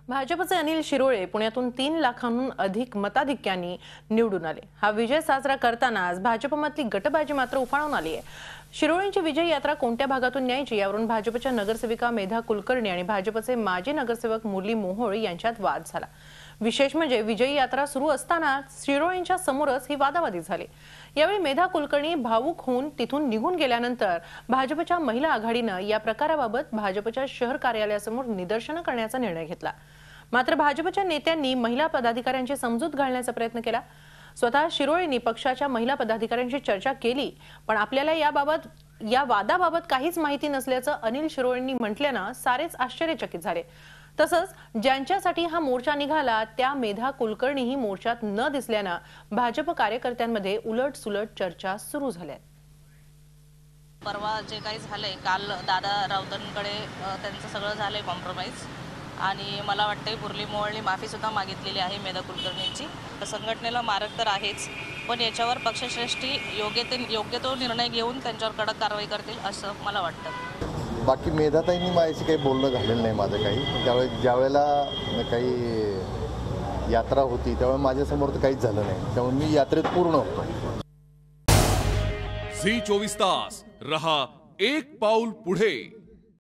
भाजपचे अनिल शिरोळे पुण्यातून 3 लाखांहून अधिक मताधिक्यांनी निवडून आले। हा विजय साजरा करतानाच भाजपमधली गटबाजी मात्र उफाळून आली आहे। शिरोळेंची विजय यात्रा कोणत्या भागातून न्यायची यावरून भाजपच्या नगरसेविका मेधा कुलकर्णी आणि भाजपचे माजी नगरसेवक मुरली मोहोळ यांच्यात वाद झाला। विशेष म्हणजे विजयी यात्रा सुरू असताना शिरोळेंच्या समोरच ही वादावादी झाली। यावेळी मेधा कुलकर्णी भावुक होऊन तिथून निघून गेल्यानंतर भाजपच्या महिला आघाडीने या प्रकाराबाबत भाजपच्या शहर कार्यालयासमोर निदर्शन करण्याचा निर्णय घेतला। मात्र भाजपच्या नेत्यांनी महिला पदाधिकाऱ्यांची समजूत घालण्याचा प्रयत्न केला। स्वतः शिरोळेंनी पक्षाच्या महिला पदाधिकाऱ्यांशी चर्चा केली, पण आपल्याला या वादाबाबत काहीच माहिती नसल्याचं अनिल शिरोळेंनी म्हटल्यानं सारेच आश्चर्यचकित झाले। तसंच ज्यांच्यासाठी हा मोर्चा निघाला त्या मेधा कुलकर्णीही मोर्चात न दिसल्यानं भाजप कार्यकर्त्यांमध्ये उलटसुलट चर्चा सुरू झाल्या। परवा जे काही झालंय, काल दादा राऊतांकडे त्यांचं सगळं झालंय कॉम्प्रोमाइज, आणि मला वाटतंय मुरली मोहोळनी माफी सुद्धा मागितलेली आहे मेधा कुलकर्णींची। संघटनेला मारक तर आहेच, पण याच्यावर पक्षश्रेष्ठी योग्य तो निर्णय घेऊन त्यांच्यावर कडक कारवाई करतील असं मला वाटतं। बाकी मेधाताईंनी माझ्याशी काही बोलणं झालेलं नाही माझं काही। ज्यावेळेला काही यात्रा होती त्यावेळेला माझ्यासमोर तर काहीच झालं नाही, त्यामुळे मी यात्रेत पूर्ण होतो। झी 24 तास रहा एक पाऊल पुढे।